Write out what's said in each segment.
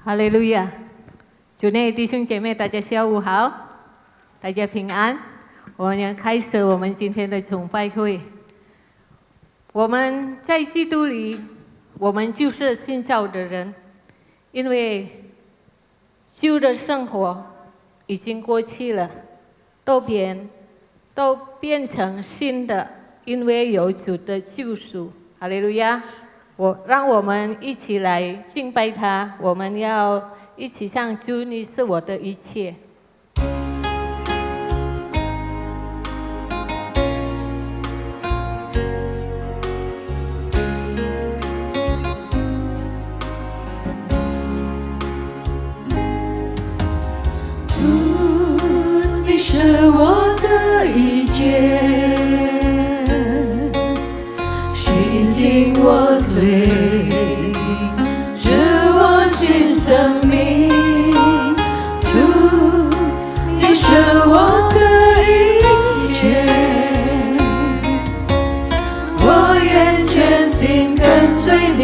哈利路亚！主内弟兄姐妹，大家下午好，大家平安。我们要开始我们今天的崇拜会。我们在基督里，我们就是新造的人，因为旧的生活已经过去了，都变成新的，因为有主的救赎。哈利路亚！让我们一起来敬拜他，我们要一起唱主，你是我的一切。主，你是我的一切，洗净我罪，使我新生命。主，你是我的一切，我愿全心跟随你，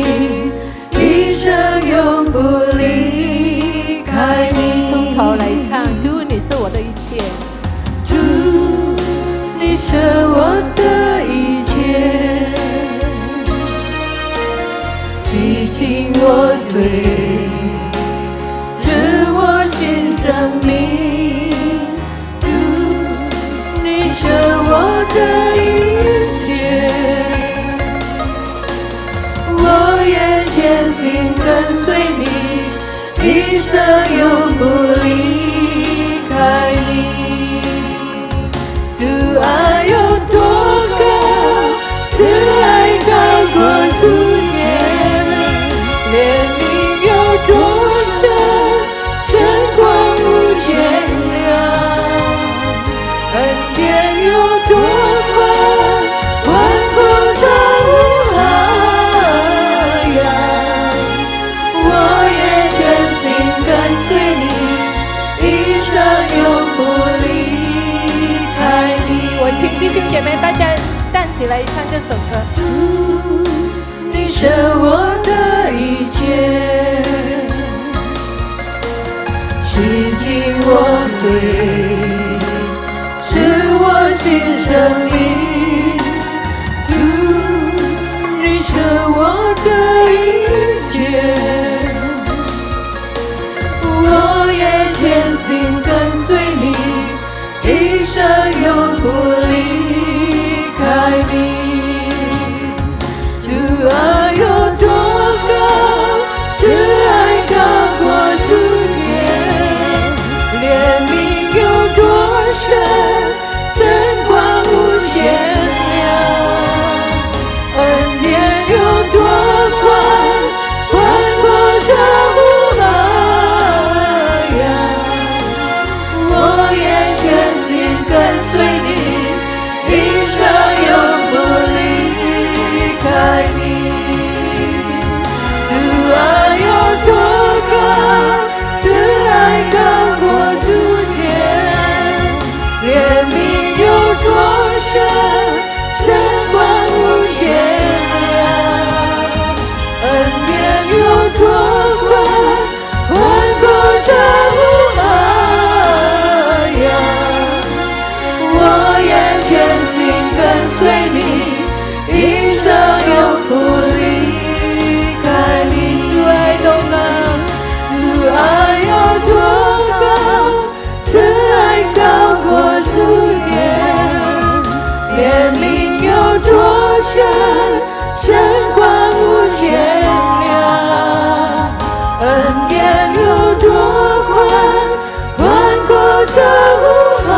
一生永不离开你。从头来唱，主，你是我的一切。主，你是我的一切，洗净我罪，使我新生命。主，你是我的一切，我愿全心跟随你，一生永不离开你。主爱有多高，慈爱高过诸天，怜悯有多深，深广无限量，恩典有多宽，宽阔超无海洋。我也全心跟随你，一生永不离开你。我请弟兄姐妹大家站起来唱这首歌。主，你是我的一切，洗净我罪，使我新生命。主，你是我的一切，我也全心跟随你，一生永不离开你。主爱有多高，慈爱高过诸天，怜悯有多深，深广无限量，恩典有多宽，宽阔超无海洋。我也全心跟随你，一生永不离开你。主爱有多高，慈爱高过诸天，怜悯有多深，深广无限量，恩典有多宽，宽阔超无海洋。我也全心跟随你，一生永不离开你。主爱多高，主爱有多高，慈爱高过诸天，怜悯有多深，深广无限量，恩典有多宽，宽阔超无海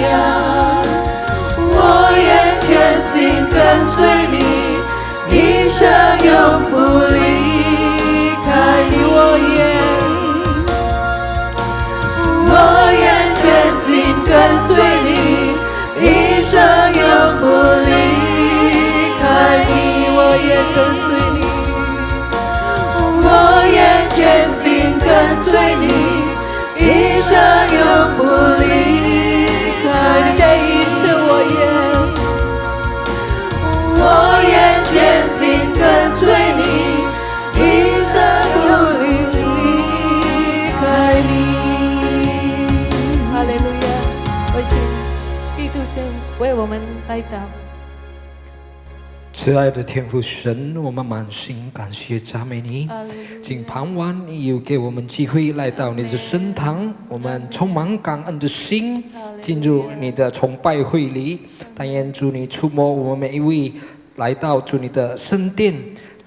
洋。我也全心跟随你，一生永不离开你。我也全心跟随你，一生永不离开你。我也跟随你，我也全心跟随你，一生永不离开你。这一生我也全心跟随你，一生不离我们带到。慈爱的天父神，我们满心感谢赞美你，请盼望你有给我们机会来到你的圣堂，我们充满感恩的心进入你的崇拜会里。但愿主你触摸我们每一位来到主你的圣殿，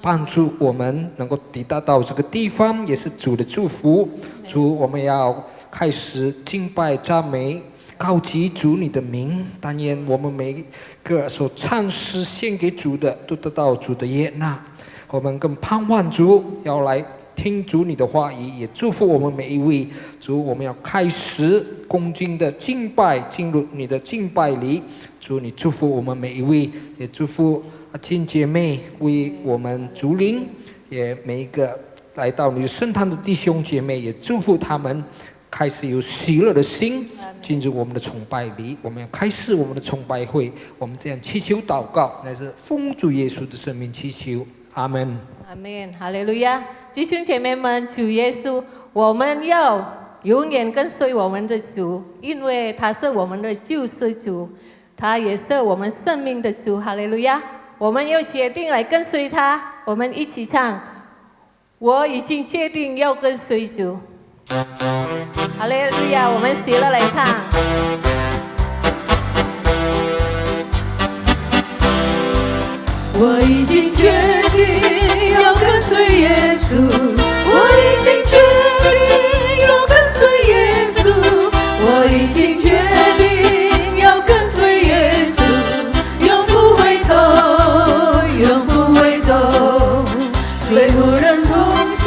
帮助我们能够抵达到这个地方，也是主的祝福。主，我们要开始敬拜赞美，高举主你的名。但愿我们每个所唱诗献给主的，都得到主的悦纳。我们更盼望主要来听主你的话语，也祝福我们每一位。主，我们要开始恭敬的敬拜，进入你的敬拜里。主，你祝福我们每一位，也祝福金姐妹为我们主领，也每一个来到你的圣堂的弟兄姐妹，也祝福他们开始有喜乐的心进入我们的崇拜里。我们要开始我们的崇拜会，我们这样祈求祷告，乃是奉主耶稣的圣名祈求，阿门。阿门，哈利路亚！弟兄姐妹们，主耶稣，我们要永远跟随我们的主，因为他是我们的救世主，他也是我们生命的主，哈利路亚！我们要决定来跟随他，我们一起唱，我已经决定要跟随主。哈利路亚！我们喜乐来唱。我已经决定要跟随耶稣，我已经决定要跟随耶稣，我已经决定要跟随耶稣，永不回头，永不回头。虽无人同行，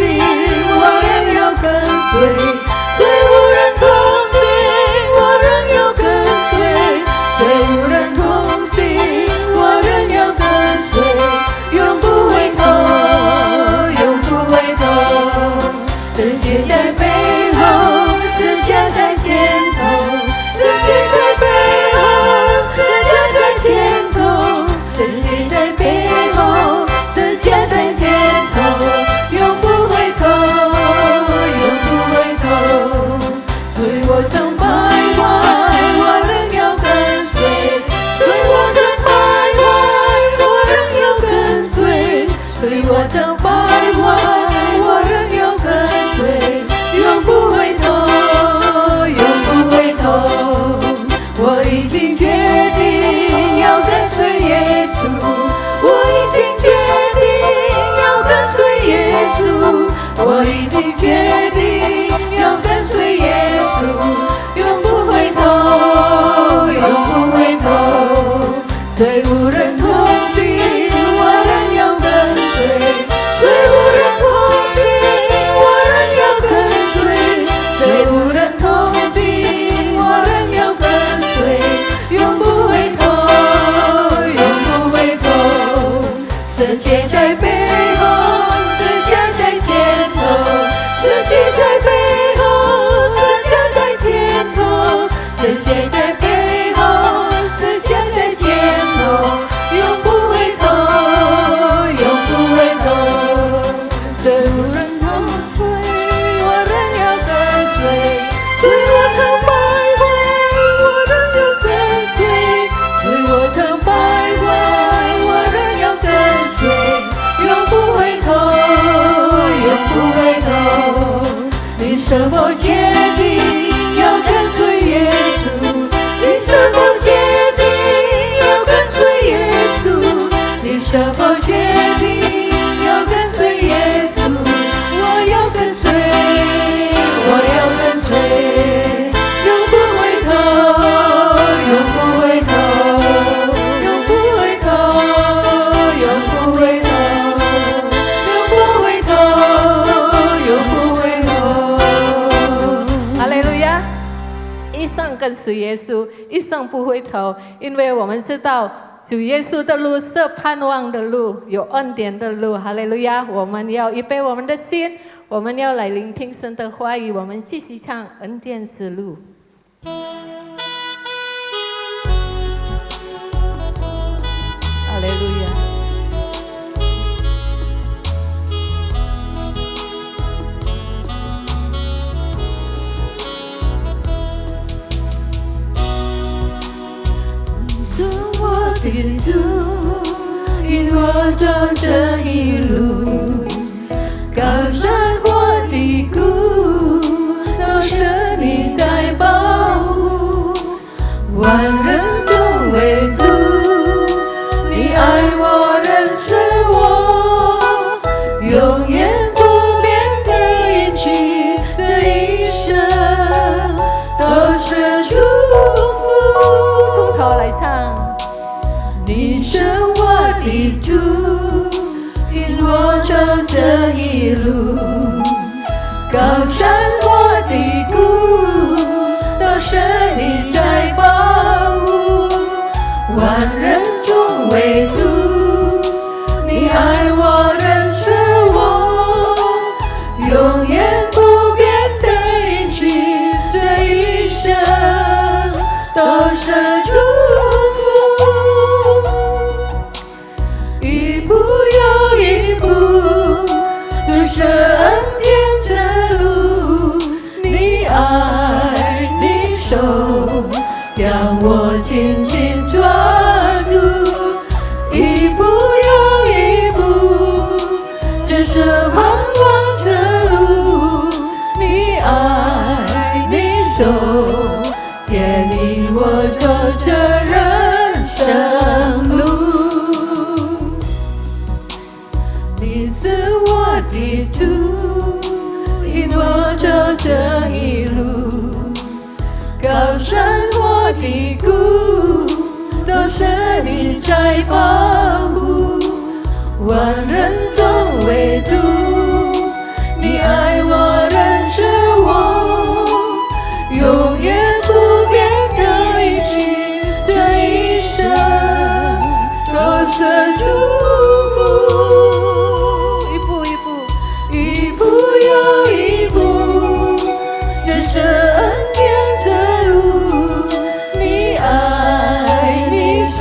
我仍要跟随；虽无人同行，我仍要跟随；虽无人同行，我仍要跟随。永不回头，永不回头。世界在背后，世界在前头；世界在背后，世界在前头；世界在背后，世界在前头。永不回头，永不回头。虽我曾徘徊，我仍要跟随；虽我曾徘徊，我仍要跟随；虽我曾徘徊，我仍要跟随。永不回头，永不回头。我已经决定要跟随耶稣，我已经决定要跟随耶稣，我已经决定要跟随耶稣。永不回头，永不回头。虽无人同行，我仍要跟随；虽无人同行，我仍要跟随；虽无人同行，我仍要跟随。永不回头，永不回头。世界在背后，世界在前头；世界在背后，世界在前头；世界在背后，世界在前头。永不回头，永不回头。虽无人同回，我仍要跟随；虽我曾徘徊，我仍要跟随；虽我曾徘徊，我仍要跟随。永不回头，永不回头。你是否决定要跟随耶稣？你是否决定要跟随耶稣？你是否决定要跟随耶稣？我要跟随，我要跟随。永不回头，永不回头，永不回头，永不回头，永不回头，永不回头。哈利路亚！一生跟随耶稣，一生不回头，因为我们知道主耶稣的路是盼望的路，有恩典的路。哈利路亚！我们要预备我们的心，我们要来聆听神的话语。我们继续唱恩典之路。哈利路亚！主高山或低谷，都是你在保护。万人中唯独你爱我，认识我，永远不变的一起，这一生都是祝福。一步又一步，就是恩典的路，你爱你手将我紧紧抓住。一步又一步，这是盼望的路，你爱你手牵引我走这人生路。你是我的主，引我走这一路，高山或低谷，都是你在保护。万人中唯独你爱我，认识我，永远不变的一起，这一生都是祝福。一步一步，一步又一步，这是恩典的路，你爱你手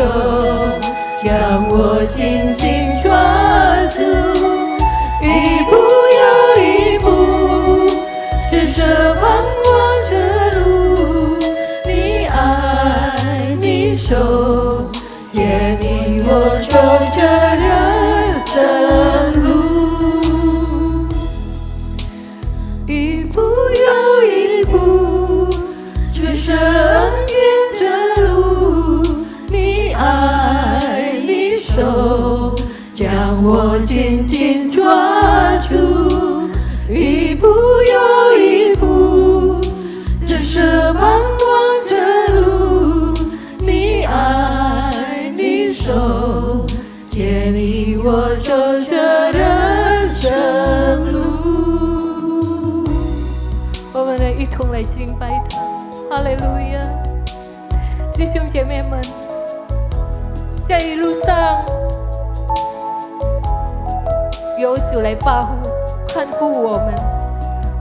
将我紧紧抓住。一步又一步，这是盼望的路，你爱你手牵引我走这人生路。一步又一步，这是恩典的路，你爱你手将我紧紧抓住。一步又一步，这是盼望的路，你爱你手牵引我走这人生路。我们来一同来敬拜他，哈利路亚！弟兄姐妹们，在一路上有主来保护、看顾我们，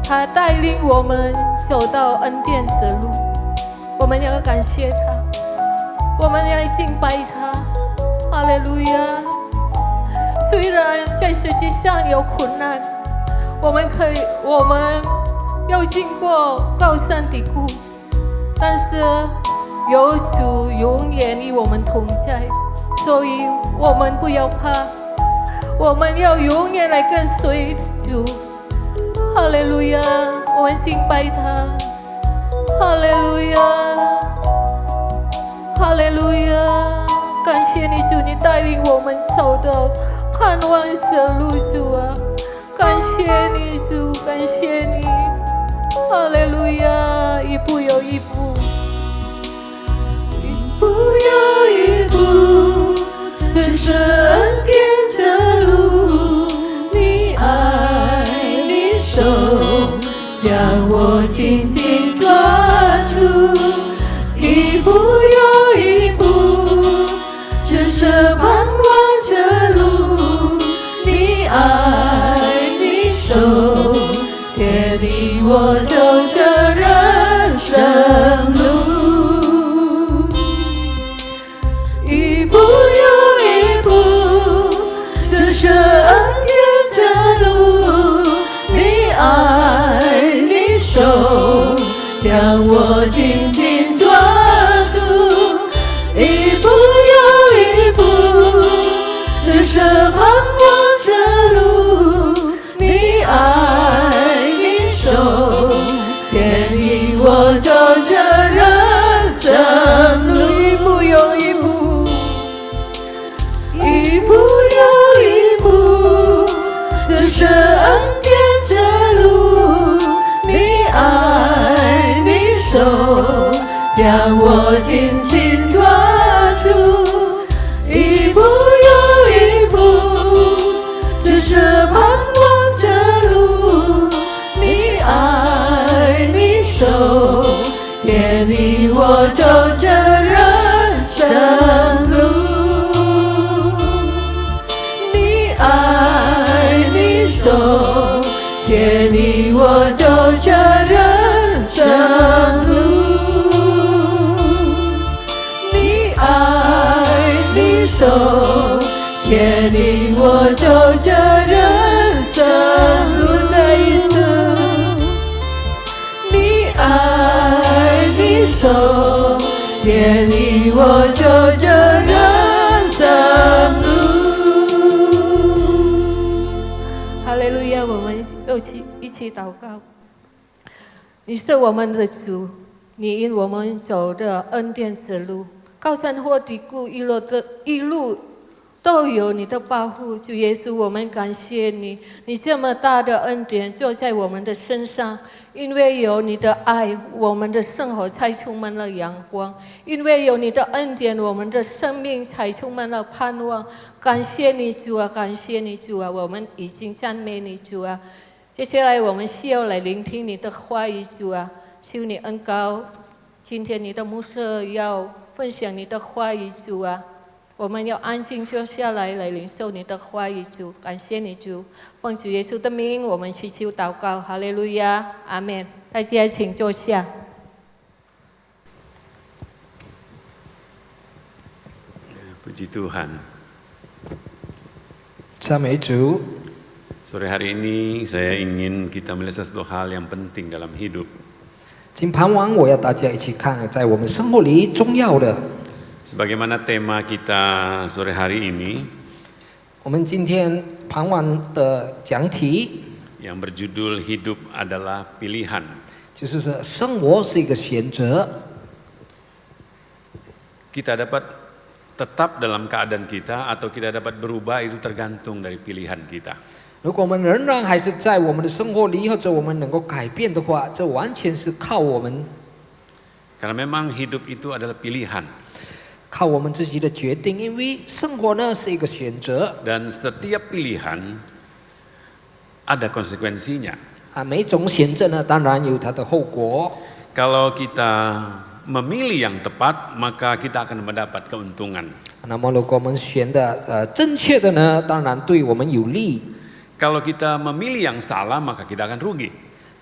他带领我们走到恩典之路。我们要感谢他，我们要敬拜他，哈利路亚！虽然在世界上有困难，我们要经过高山低谷，但是有主永远与我们同在，所以我们不要怕，我们要永远来跟随主。哈利路亚！我们敬拜他，哈利路亚，哈利路亚！感谢你主，你带领我们走到盼望的路，主啊！感谢你主，感谢你，哈利路亚！一步又一步，一步又一步，这是恩典的路，你爱你手将我紧紧抓住。一步又一步，这是盼望的路，你爱你手牵引我走这人生路。一步又一步，这是恩典的路，你爱你手将我紧紧抓住。一步又一步，这是盼望的路，你爱你手牵引我走这人生路。一步又一步，一步又一步，这是恩典的路，你爱你手将我紧紧抓住。一步又一步，这是盼望的路，你爱牵你我走这人生路，你爱的手牵你我走这人生路，再一次，你爱的手牵你我走这人生路。哈利路亚！我们一起祷告。你是我们的主，你因我们走的恩典之路，高山或低谷，一路都有你的保护。主耶稣，我们感谢你，你这么大的恩典坐在我们的身上。因为有你的爱，我们的生活才充满了阳光；因为有你的恩典，我们的生命才充满了盼望。感谢你，主啊！感谢你，主啊！我们已经赞美你，主啊！接下来我们需要来聆听你的话语，主啊！求你恩膏，今天你的牧师要分享你的话语，主啊！我们要安静坐下来，来领受你的话语，主。感谢你，主。奉主耶稣的名，我们祈求祷告，哈利路亚，阿门。大家请坐下。Puji Tuhan. 赞美主。 Sore hari ini saya ingin kita melihat sesuatu hal yang penting dalam hidup. 今傍晚我要大家一起看，在我们生活里重要的。 Sebagaimana tema kita sore hari ini, 我们今天傍晚的讲题 yang berjudul hidup adalah pilihan. 就是说，生活是一个选择。 Kita dapat tetap dalam keadaan kita atau kita dapat berubah itu tergantung dari pilihan kita. 如果我们仍然还是在我们的生活里，或者我们能够改变的话，这完全是靠我们， Karena memang hidup itu adalah pilihan. 靠我们自己的决定。因为生活呢是一个选择， Dan setiap pilihan ada konsekuensinya. 每种选择呢，当然有它的后果。 Kalau kita memilih yang tepat, maka kita akan mendapat keuntungan. 那么，如果我们选的正确的呢，当然对我们有利。 Kalau kita memilih yang salah, maka kita akan rugi.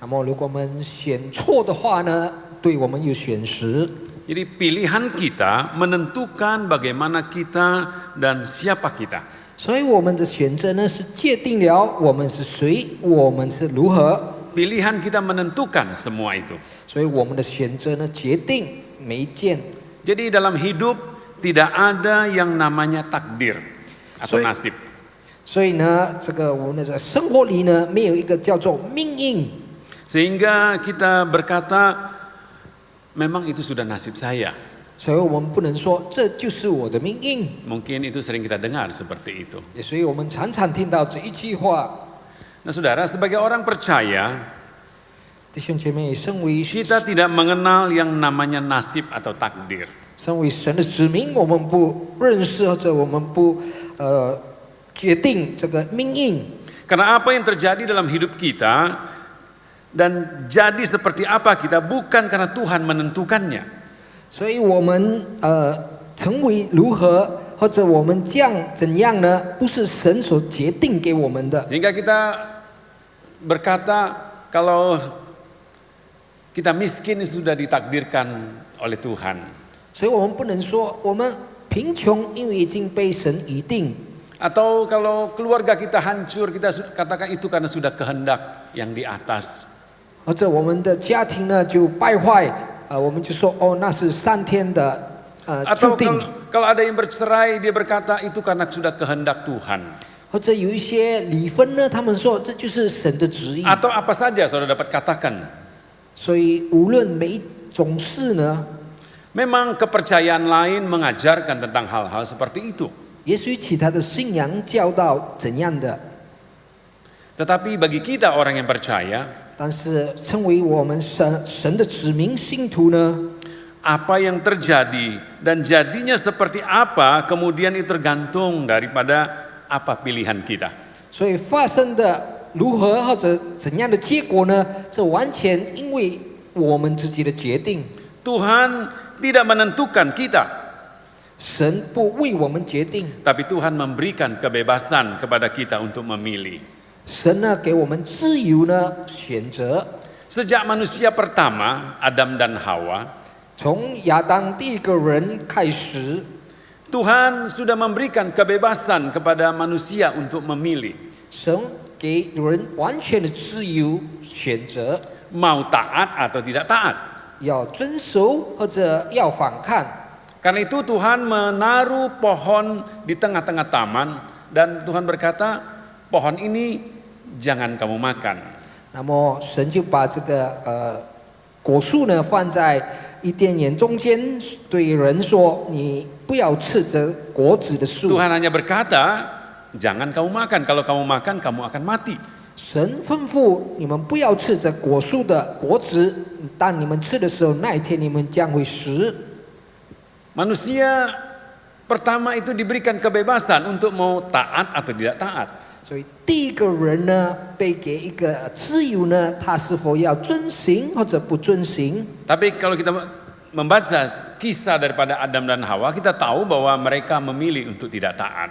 那么，如果我们选错的话呢，对我们有损失。 Jadi pilihan kita menentukan bagaimana kita dan siapa kita. 所以我们的选择呢，是界定了我们是谁，我们是如何。 Pilihan kita menentukan semua itu. 所以我们的选择呢，决定每一件。 Jadi dalam hidup tidak ada yang namanya takdir atau nasib. 所以呢，这个我们的生活里呢，没有一个叫做命运。 Sehingga kita berkata, memang itu sudah nasib saya. 所以我们不能说这就是我的命运。 Mungkin itu sering kita dengar seperti itu. 所以我们常常听到这一句话。 Nah saudara, sebagai orang percaya, 弟兄姐妹，身为 kita tidak mengenal yang namanya nasib atau takdir. 身为神的子民，我们不认识或者我们不决定这个命运。 Karena apa yang terjadi dalam hidup kita dan jadi seperti apa kita bukan karena Tuhan menentukannya. 所以我们成为如何，或者我们怎样呢？不是神所决定给我们的。 Sehingga kita berkata kalau kita miskin sudah ditakdirkan oleh Tuhan. 所以我们不能说我们贫穷，因为已经被神预定。 Atau kalau keluarga kita hancur, kita katakan itu karena sudah kehendak yang di atas. 或者我们的家庭呢就败坏，我们就说哦，那是上天的注 Atau 定。 kalau ada yang bercerai, dia berkata itu karena sudah kehendak Tuhan. 或者有一些离婚呢，他们说这就是神的旨意。 Atau apa saja saudara dapat katakan. 所以无论每一种事呢， Memang kepercayaan lain mengajarkan tentang hal-hal seperti itu. 也许其他的信仰教导怎样的， Tetapi bagi kita orang yang percaya, 但是称为我们神的子民信徒呢， apa yang terjadi dan jadinya seperti apa kemudian itu tergantung daripada apa pilihan kita. 所以发生的如何或者怎样的结果呢？这完全因为我们自己的决定。 Tuhan tidak menentukan kita, 神不为我们决定， tapi Tuhan memberikan kebebasan kepada kita untuk memilih. 神呢给我们自由呢选择。 Sejak manusia pertama, Adam dan Hawa, 从亚当第一个人开始， Tuhan sudah memberikan kebebasan kepada manusia untuk memilih 神给人完全的自由选择， mau taat atau tidak taat. 要遵守或者要反抗。 Karena itu Tuhan menaruh pohon di tengah-tengah taman dan Tuhan berkata, pohon ini jangan kamu makan. 那么神就把这个果树呢放在伊甸园中间，对人说：“你不要吃这果子的树。” Tuhan hanya berkata, jangan kamu makan. Kalau kamu makan, kamu akan mati. 神吩咐你们不要吃这果树的果子，当你们吃的时候，那一天你们将会死。 Manusia pertama itu diberikan kebebasan untuk mau taat atau tidak taat. 所以第一个人呢，被给一个自由呢，他是否要遵行或者不遵行？ Tapi kalau kita membaca kisah daripada Adam dan Hawa, kita tahu bahwa mereka memilih untuk tidak taat.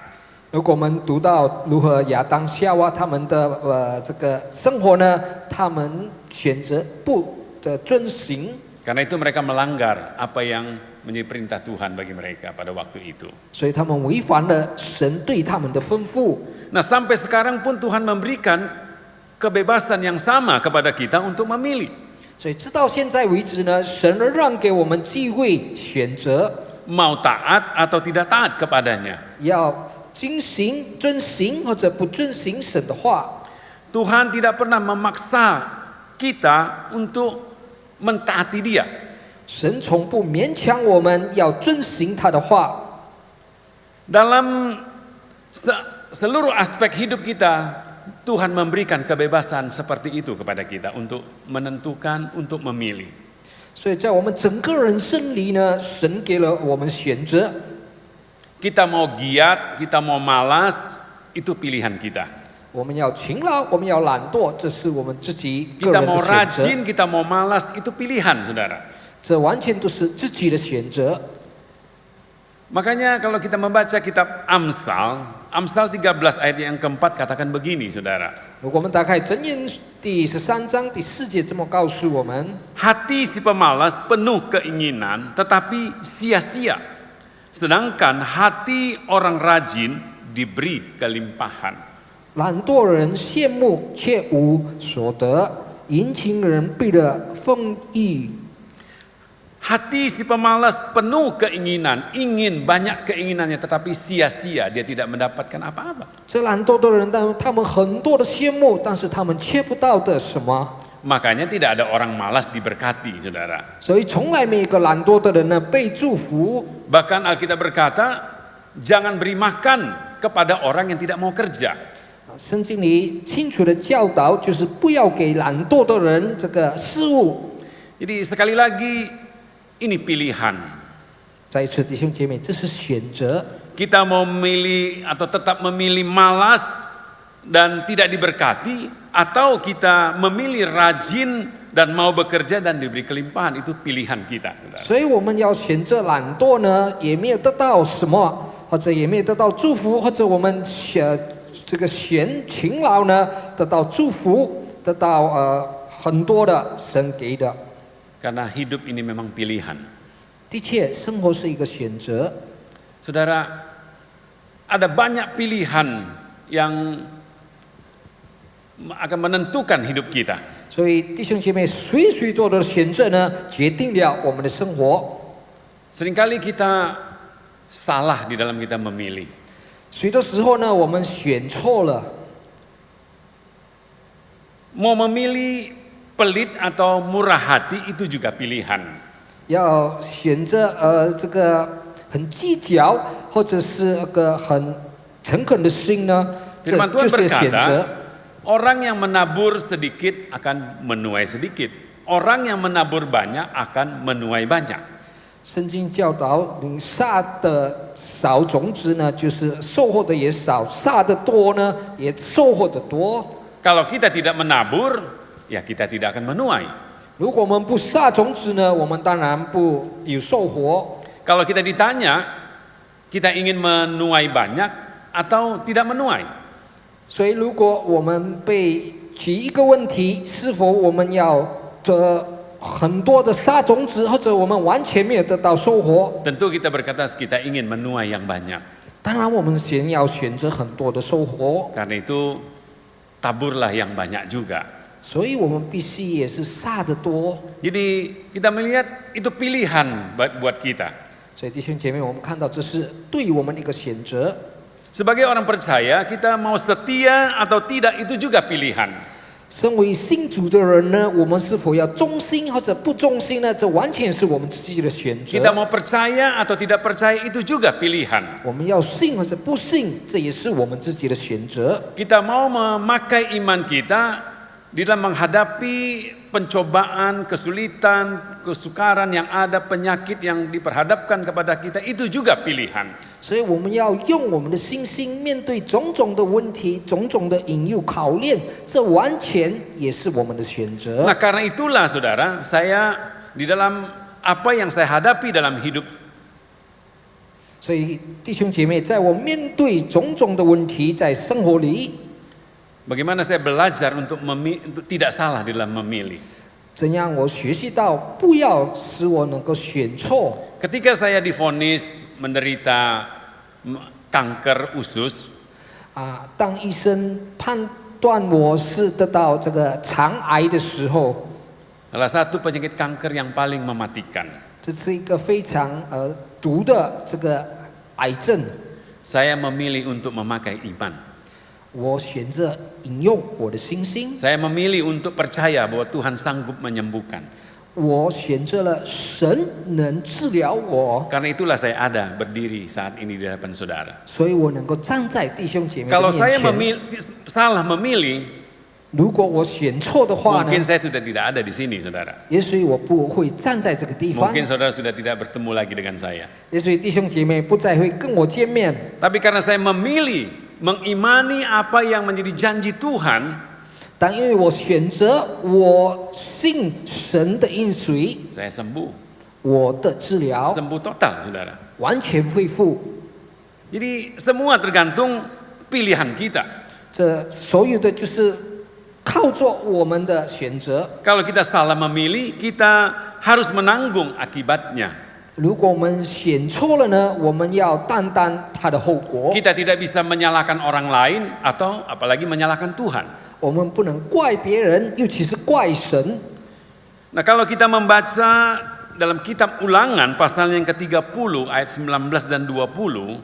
如果我们读到如何亚当夏娃他们的这个生活呢，他们选择不的遵行， Karena itu mereka melanggar apa yang menjadi perintah Tuhan bagi mereka pada waktu itu. 所以他们违反了神对他们的吩咐。 Nah, sampai sekarang pun Tuhan memberikan kebebasan yang sama kepada kita untuk memilih. 所以直到现在为止呢，神仍让给我们机会选择， Mau taat atau tidak taat kepadanya. 要遵行或者不遵行神的话。 Tuhan tidak pernah memaksa kita untuk mentaati Dia. 神从不勉强我们要遵行他的话。 Dalam seluruh aspek hidup kita, Tuhan memberikan kebebasan seperti itu kepada kita untuk menentukan, untuk memilih. 所以在我们整个人生里呢，神给了我们选择。 Kita mau giat, kita mau malas, itu pilihan kita. 我们要勤劳，我们要懒惰，这是我们自己个 Kita 人 mau 的选择。 rajin, kita mau malas, itu pilihan, saudara. 这完全都是自己的选择。 Makanya kalau kita membaca kitab Amsal 13 ayat yang keempat katakan begini, saudara. 如果我们打开箴言第13章第4节，这么告诉我们： Hati si pemalas penuh keinginan, tetapi sia-sia. Sedangkan hati orang rajin diberi kelimpahan. 懒惰人羡慕却无所得，殷勤人必得丰裕。 Hati si pemalas penuh keinginan, ingin banyak keinginannya, tetapi sia-sia, dia tidak mendapatkan apa-apa. 这懒惰的人，他们很多的羡慕，但是他们却不到的什么。 Makanya tidak ada orang malas diberkati, saudara. 所以从来没有一个懒惰的人呢被祝福。 Bahkan Alkitab berkata, jangan beri makan kepada orang yang tidak mau kerja. 圣经里清楚的教导就是不要给懒惰的人这个事物。 Jadi sekali lagi, ini pilihan. 再一次，弟兄姐妹，这是选择。 Kita mau memilih atau tetap memilih malas dan tidak diberkati, atau kita memilih rajin dan mau bekerja dan diberi kelimpahan, itu pilihan kita. 所以我们要选择懒惰呢，也没有得到什么，或者也没有得到祝福，或者我们这个勤劳呢，得到祝福，得到很多的神给的。 Karena hidup ini memang pilihan. 的确，生活是一个选择。 Saudara, ada banyak pilihan yang akan menentukan hidup kita. 所以弟兄姐妹，许许多多的选择呢，决定了我们的生活。 Seringkali kita salah di dalam kita memilih. 许多时候呢，我们选错了。 Mau memilih pelit atau murah hati itu juga pilihan. 要选择这个很计较，或者是那个很诚恳的心呢，这 Firman Tuhan 就是选择。 berkata, orang yang menabur sedikit akan menuai sedikit. Orang yang menabur banyak akan menuai banyak. 圣经教导，你撒的少种子呢，就是收获的也少；撒的多呢，也收获的多。 Kalau kita tidak menabur, ya kita tidak akan menuai. 如果我们不撒种子呢，我们当然不有收获。 Kalau kita ditanya, kita ingin menuai banyak atau tidak menuai? 所以如果我们被举一个问题，是否我们要很多的撒种子，或者我们完全没有得到收获？ Tentu kita berkata kita ingin menuai yang banyak. 当然我们要选择很多的收获， Karena itu taburlah yang banyak juga. 所以我们必须也是撒得多。 Jadi kita melihat itu pilihan buat kita. 所以弟兄姐妹，我们看到这是对我们一个选择。 Sebagai orang percaya, kita mau setia atau tidak itu juga pilihan. 身为信主的人呢，我们是否要忠心或者不忠心呢？这完全是我们自己的选择。 Kita mau percaya atau tidak percaya itu juga pilihan. 我们要信或者不信，这也是我们自己的选择。 Kita mau memakai iman kita di dalam menghadapi pencobaan, kesulitan, kesukaran yang ada, penyakit yang diperhadapkan kepada kita, itu juga pilihan. 所以我们要用我们的信心面对种种的问题、种种的引诱考验，这完全也是我们的选择。 Nah, karena itulah saudara, saya di dalam apa yang saya hadapi dalam hidup, 所以弟兄姐妹，在我面对种种的问题，在生活里， bagaimana saya belajar untuk tidak salah di dalam memilih. 怎样我学习到不要使我能够选错。 Ketika saya divonis menderita kanker usus, 当医生判断我是得到这个肠癌的时候， salah satu penyakit kanker yang paling mematikan. 这是一个非常毒的这个癌症。 Saya memilih untuk memakai iman. 我选择引用我的信心， Saya memilih untuk percaya bahwa Tuhan sanggup menyembuhkan. 我选择了神能治疗我， Karena itulah saya ada berdiri saat ini di hadapan saudara. 所以我能够站在弟兄姐妹的 Kalau 面 saya 前。 salah memilih, 如果我选错的话呢 mungkin，saya sudah tidak ada di sini, saudara. 也许我不会站在这个地方， Mungkin saudara sudah tidak bertemu lagi dengan saya. 也许弟兄姐妹不再会跟我见面。 Tapi karena saya memilih mengimani apa yang menjadi janji Tuhan, 但因为我选择我信神的应许， saya sembuh, 我的治疗 sembuh total, saudara. 完全恢复。 Jadi semua tergantung pilihan kita. 这所有的就是靠着我们的选择。 Kalau kita salah memilih, kita harus menanggung akibatnya. 如果我们选错了呢，我们要担当它的后果。 Kita tidak bisa menyalahkan orang lain atau apalagi menyalahkan Tuhan. 我们不能怪别人，尤其是怪神。 Nah, kalau kita membaca dalam kitab Ulangan pasal yang ke-30 ayat 19 dan 20,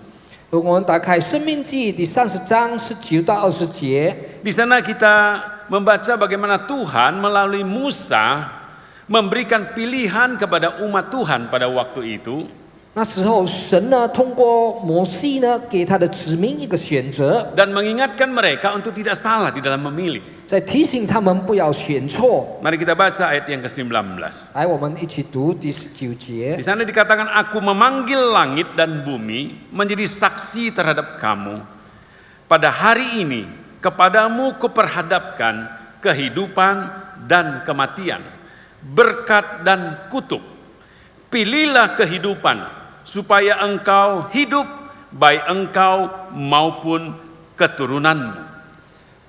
如果我们打开《生命记》第30章19到20节， di sana kita membaca bagaimana Tuhan melalui Musa memberikan pilihan kepada umat Tuhan pada waktu itu. 那时候神呢，通过摩西呢，给他的子民一个选择， Dan mengingatkan mereka untuk tidak salah di dalam memilih. 在提醒他们不要选错。 Mari kita baca ayat yang ke-19. 来，我们一起读第19节 Di。sana dikatakan, aku memanggil langit dan bumi menjadi saksi terhadap kamu. Pada hari ini kepadamu kuperhadapkan kehidupan dan kematian, berkat dan kutuk. Pilihlah kehidupan supaya engkau hidup, baik engkau maupun keturunanmu.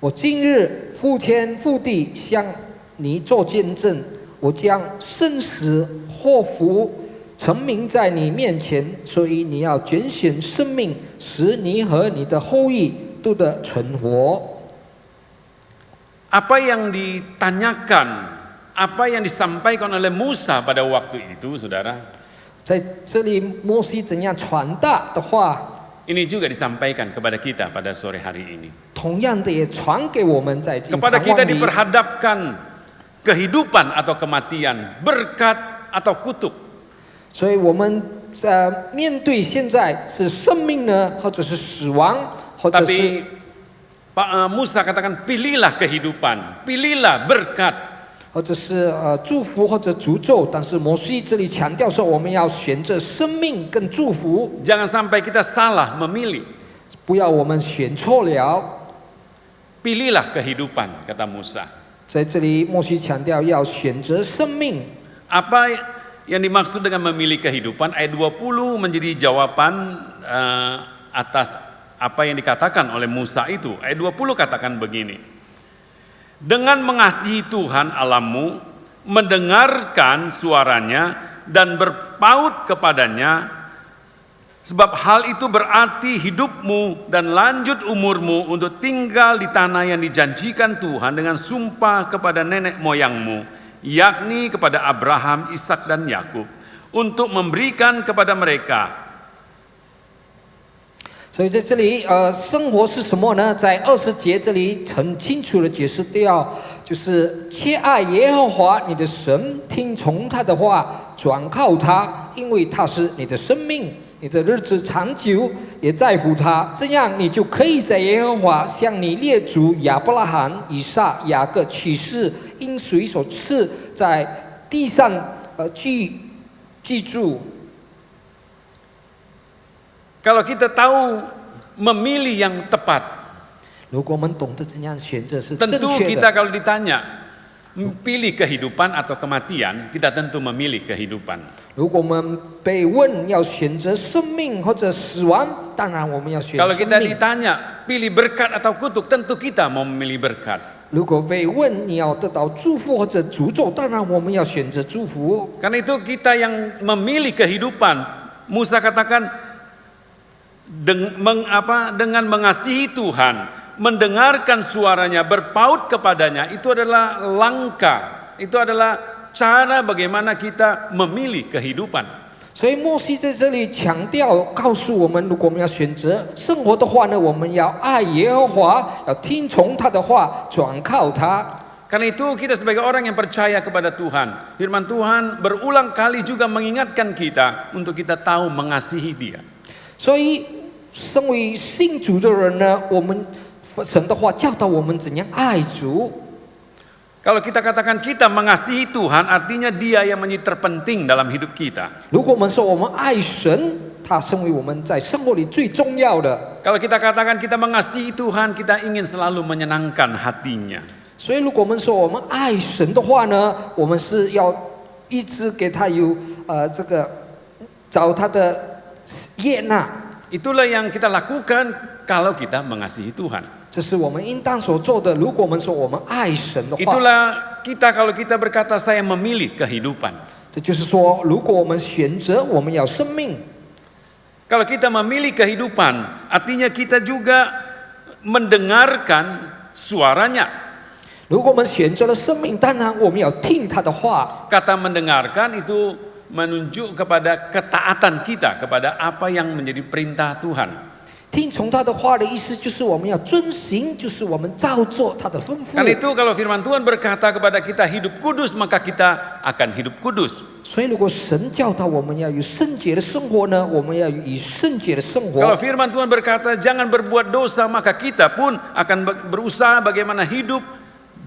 我今日覆天覆地向你做见证，我将生死祸福陈明在你面前，所以你要拣选生命，使你和你的后裔都得存活。 Apa yang ditanyakan, apa yang disampaikan oleh Musa pada waktu itu, saudara, 在这里，摩西怎样传达的话， ini juga disampaikan kepada kita pada sore hari ini. 同样的也传给我们在今 Kepada 盼 kita 望里。 diperhadapkan kehidupan atau kematian, berkat atau kutuk. 所以我们面对现在是生命呢，或者是死亡，或者是 Tapi Pak Musa katakan pilihlah kehidupan, pilihlah berkat. 或者是祝福或者诅咒，但是摩西这里强调说，我们要选择生命跟祝福， Jangan sampai kita salah memilih. 不要我们选错了。 Pilihlah kehidupan, kata Musa. 在这里，摩西强调要选择生命。 Apa yang dimaksud dengan memilih kehidupan? Ayat 20 menjadi jawaban atas apa yang dikatakan oleh Musa itu. Ayat 20 katakan begini. Dengan mengasihi Tuhan Allahmu, mendengarkan suaranya dan berpaut kepadanya, sebab hal itu berarti hidupmu dan lanjut umurmu untuk tinggal di tanah yang dijanjikan Tuhan dengan sumpah kepada nenek moyangmu, yakni kepada Abraham, Ishak dan Yakub, untuk memberikan kepada mereka. 所以在这里，生活是什么呢？在20节这里很清楚的解释掉，就是切爱耶和华你的神，听从他的话，转靠他，因为他是你的生命，你的日子长久，也在乎他。这样你就可以在耶和华向你列祖亚伯拉罕、以撒、雅各起誓，因谁所赐在地上居住。 Kalau kita tahu memilih yang tepat, 如果我们懂得怎样选择是正 tentu 确 kita 的， kalau ditanya pilih kehidupan atau kematian, kita tentu memilih kehidupan. 如果我们被问要选择生命或者死亡，当然我们要选 Kalau 生 kita 命。 ditanya pilih berkat atau kutuk, tentu kita mau memilih berkat. 如果被问你要得到祝福或者诅咒，当然我们要选择祝福。 Karena itu kita yang memilih kehidupan. Musa katakan dengan mengasihi Tuhan, mendengarkan suaranya, berpaut kepadanya, itu adalah langkah, itu adalah cara bagaimana kita memilih kehidupan. 所以摩西在这里强调，告诉我们，如果我们要选择生活的话呢，我们要爱耶和华，要听从他的话，转靠他。 Karena itu kita sebagai orang yang percaya kepada Tuhan, firman Tuhan berulang kali juga mengingatkan kita untuk kita tahu mengasihi Dia. 所以，身为信主的人呢，我们神的话教导我们怎样爱主。 Kalau kita katakan kita mengasihi Tuhan, artinya Dia yang menjadi terpenting dalam hidup kita. 如果我们说我们爱神，他成为我们在生活里最重要的。 Kalau kita katakan kita mengasihi Tuhan, kita ingin selalu menyenangkan hatinya. 所以，如果我们说我们爱神的话呢，我们是要一直给他有这个找他的悦纳。 Itulah yang kita lakukan kalau kita mengasihi Tuhan. 这是我们应当所做的。如果我们说我们爱神的话， Itulah kita kalau kita berkata saya memilih kehidupan. 这就是说，如果我们选择我们要生命， Kalau kita memilih kehidupan, artinya kita juga mendengarkan suaranya. 如果我们选择了生命，当然我们要听他的话。 Kata mendengarkan itu menunjuk kepada ketaatan kita kepada apa yang menjadi perintah Tuhan. 听从他的话的意思就是我们要遵行，就是我们照做他的吩咐。 Karena itu kalau firman Tuhan berkata kepada kita hidup kudus, maka kita akan hidup kudus. 所以，如果神教导我们要有圣洁的生活呢，我们要以圣洁的生 Kalau 活。 firman Tuhan berkata jangan berbuat dosa, maka kita pun akan berusaha bagaimana hidup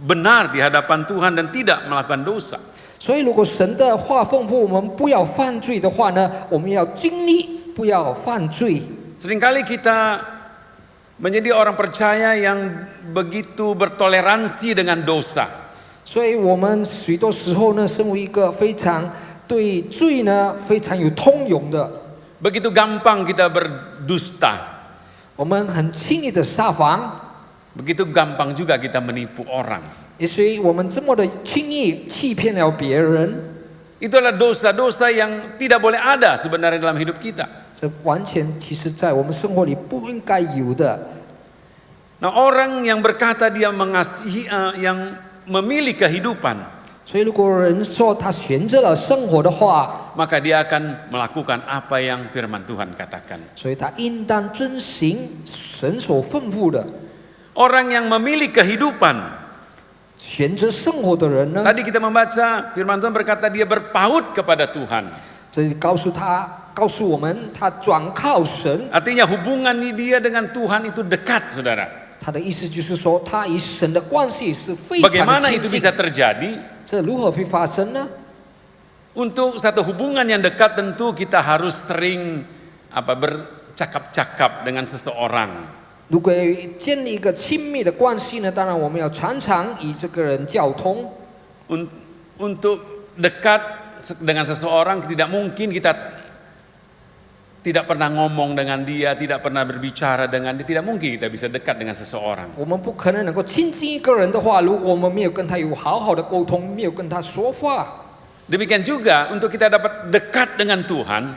benar di hadapan Tuhan dan tidak melakukan dosa. 所以，如果神的话吩咐我们不要犯罪的话呢，我们要经历不要犯罪。 Seringkali kita menjadi orang percaya yang begitu bertoleransi dengan dosa. 所以我们许多时候呢，身为一个非常对罪呢非常有通勇的， Begitu gampang kita berdusta. 我们很轻易的撒谎， Begitu gampang juga kita menipu orang. 也所以我们这么的轻易欺骗了别人， Itu adalah dosa-dosa yang tidak boleh ada sebenarnya dalam hidup kita. 这完全其实在我们生活里不应该有的。 Nah, orang yang berkata dia mengasihi, yang memilih kehidupan, 所以，如果人说他选择了生活的话， maka dia akan melakukan apa yang firman Tuhan katakan. 所以他应当遵行神所吩咐的。 Orang yang memilih kehidupan, 选择生活的人呢， tadi kita membaca firman Tuhan berkata dia berpaut kepada Tuhan. 这里告诉我们，他转靠神。 Artinya hubungan dia dengan Tuhan itu dekat, saudara. 他的意思就是说，他与神的关系是非常的 Bagaimana 亲 itu 近 bisa。terjadi? 这如何会发生呢？ Untuk satu hubungan yang dekat tentu kita harus sering bercakap-cakap dengan seseorang. 如果建立一个亲密的关系呢，当然我们要常常与这个人交通。 Untuk dekat dengan seseorang tidak mungkin kita tidak pernah ngomong dengan dia, tidak pernah berbicara dengan dia, tidak mungkin kita bisa dekat dengan seseorang. 我们不可能能够亲近一个人的话，如果我们没有跟他有好好的沟通，没有跟他说话。 Demikian juga untuk kita dapat dekat dengan Tuhan,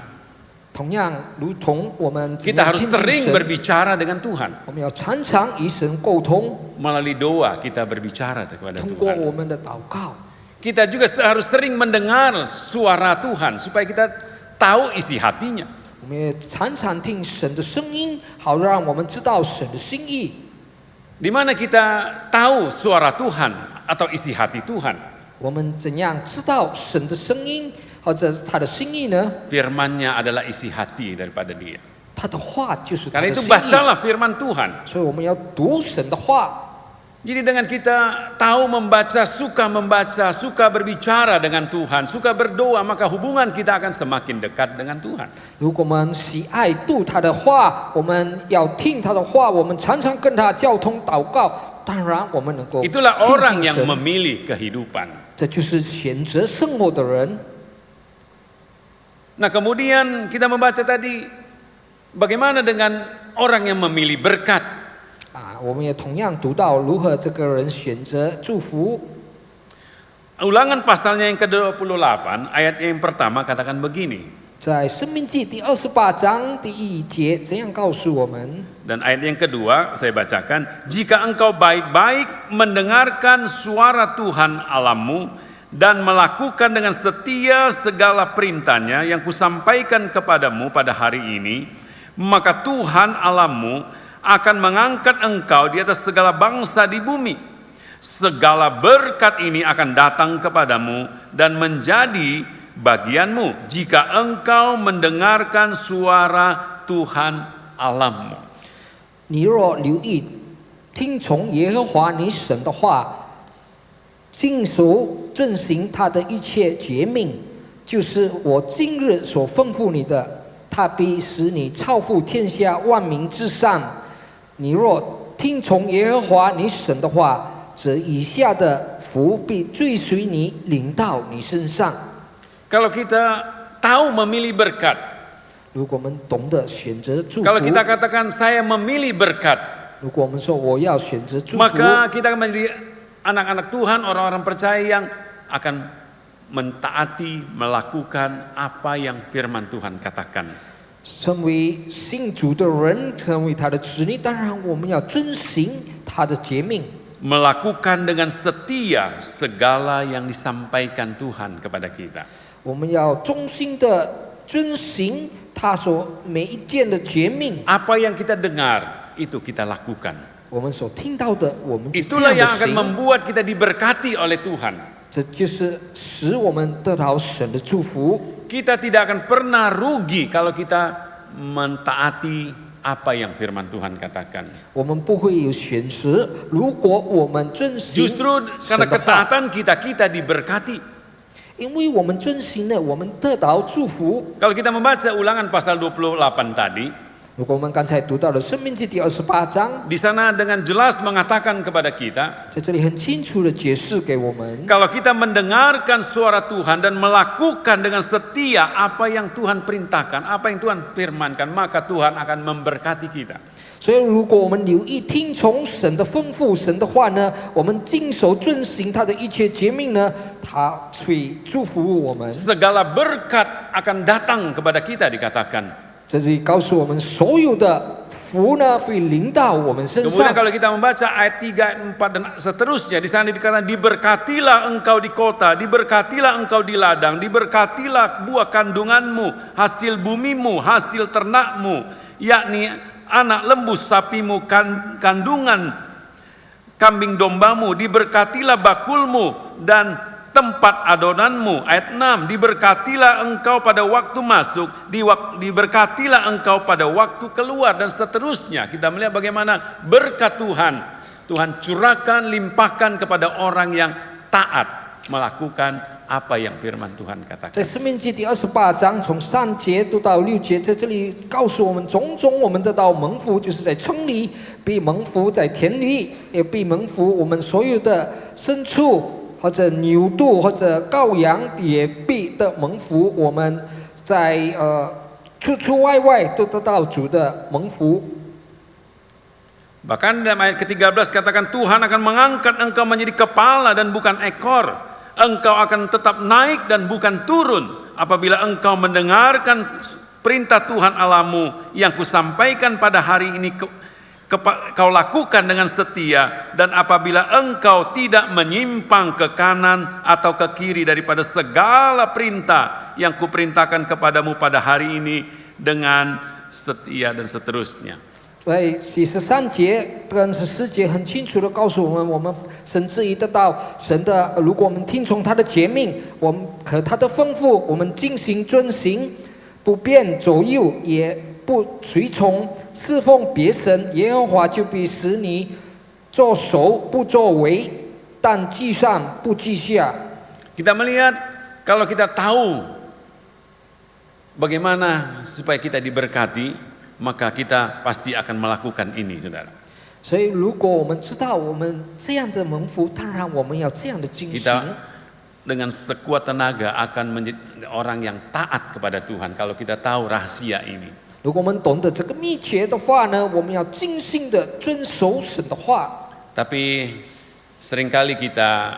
同样，如同我们 kita harus sering berbicara dengan Tuhan. 我们要常常与神沟通， Melalui doa kita berbicara kepada 通过 Tuhan. 我们的祷告。 Kita juga harus sering mendengar suara Tuhan supaya kita tahu isi hatinya. 我们也常常听神的声音，好让我们知道神的心意。 Di mana kita tahu suara Tuhan atau isi hati Tuhan? 我们怎样知道神的声音或者他的心意呢？ Firman-Nya adalah isi hati daripada Dia. 他的话就是他 Karena 的 itu 心意， bacalah firman Tuhan. 所以我们要读神的话。 Jadi dengan kita tahu membaca, suka berbicara dengan Tuhan, suka berdoa, maka hubungan kita akan semakin dekat dengan Tuhan. 如果我们喜爱读他的话，我们要听他的话，我们常常跟他交通祷告，当然我们能够 Itulah 亲 orang 近 yang 神。 memilih kehidupan. 这就是选择生活的人。 Nah kemudian kita membaca tadi, bagaimana dengan orang yang memilih berkat? 我们也同样读到如何这个人选择祝福。 Ulangan pasalnya yang ke-28, ayat yang pertama katakan begini. 在申命记第28章第1节这样告诉我们。 Dan ayat yang kedua saya bacakan, jika engkau baik-baik mendengarkan suara Tuhan Allahmu dan melakukan dengan setia segala perintahnya yang kusampaikan kepadamu pada hari ini, maka Tuhan Allahmu akan mengangkat engkau di atas segala bangsa di bumi. Segala berkat ini akan datang kepadamu dan menjadi bagianmu jika engkau mendengarkan suara Tuhan Allahmu. 你若留意听从耶和华你神的话，尽守遵行他的一切诫命，就是我今日所吩咐你的，他必使你超乎天下万民之上。你若听从耶和华你神的话，这以下的福必追随你，临到你身上。 Kalau kita tahu memilih berkat, 如果我们懂得选择祝福， kalau kita katakan saya memilih berkat, 如果我们说我要选择祝福， maka kita akan menjadi anak-anak Tuhan, orang-orang percaya yang akan mentaati, melakukan apa yang firman Tuhan katakan. 成为信主的人，成为他的子女，当然我们要遵行他的诫命， Melakukan dengan setia segala yang disampaikan Tuhan kepada kita. 我们要忠心的遵行他所每一件的诫命。 Apa yang kita dengar, itu kita lakukan. 我们所听到的，我们就这 Itulah 样的 yang akan 行， membuat kita diberkati oleh Tuhan. 这就是使我们得到神的祝福。 Kita tidak akan pernah rugi kalau kita mentaati apa yang firman Tuhan katakan. 我们不会有损失，如果我们遵行 Justru 神 karena 的话， ketaatan kita diberkati. 因为我们遵行了，我们得到祝福。 Kalau kita membaca Ulangan pasal 28 tadi, 如果我们刚才读到的《申命记》第28章， di sana dengan jelas mengatakan kepada kita, 在这里很清楚的解释给我们。 kalau kita mendengarkan suara Tuhan dan melakukan dengan setia apa yang Tuhan perintahkan, apa yang Tuhan firmankan, maka Tuhan akan memberkati kita. 所以，如果我们留意听从神的吩咐、神的话呢，我们谨守遵行他的一切诫命呢，他会祝福我们。 Segala berkat akan datang kepada kita dikatakan. 这里告诉我们，所有的福呢会临到我们身 Kemudian 上。 kalau kita membaca ayat 3, 4 dan seterusnya, di sana dikatakan diberkatilah engkau di kota, diberkatilah engkau di ladang, diberkatilah buah kandunganmu, hasil bumimu, hasil ternakmu, yakni anak lembu sapimu, kandungan kambing dombamu, diberkatilah bakulmu dan tempat adonanmu. Ayat 6, diberkatilah engkau pada waktu masuk, diberkatilah engkau pada waktu keluar, dan seterusnya. Kita melihat bagaimana berkat Tuhan curahkan, limpahkan kepada orang yang taat melakukan apa yang firman Tuhan katakan. 在申命记第28章从3节读到6节，在这里告诉我们，种种我们得到蒙福，就是在城里必蒙福，在田里也必蒙福，我们所有的牲畜。 或者牛犊或者羔羊也必得蒙福。我们在出出外外都得到主的蒙福。 Bahkan dalam ayat ke-13 katakan Tuhan akan mengangkat engkau menjadi kepala dan bukan ekor. Engkau akan tetap naik dan bukan turun apabila engkau mendengarkan perintah Tuhan Allahmu yang kusampaikan pada hari ini kau lakukan dengan setia, dan apabila engkau tidak menyimpang ke kanan atau ke kiri daripada segala perintah yang kuperintahkan kepadamu pada hari ini dengan setia dan seterusnya. 所以第13节跟14节很清楚的告诉我们，我们甚至于得到神的，如果我们听从他的诫命，我们和他的吩咐，我们进行遵行，不变左右，也不随从侍奉别神，耶和华就必使你作首不作尾，但记上不记下。 Kita melihat kalau kita tahu bagaimana supaya kita diberkati, maka kita pasti akan melakukan ini, saudara. 所以，如果我们知道我们这样的蒙福，当然我们要这样的进行。 Kita dengan sekuat tenaga akan menjadi orang yang taat kepada Tuhan kalau kita tahu rahasia ini. 如果我们懂得这个秘诀的话呢，我们要精心的遵守神的话。 Tapi seringkali kita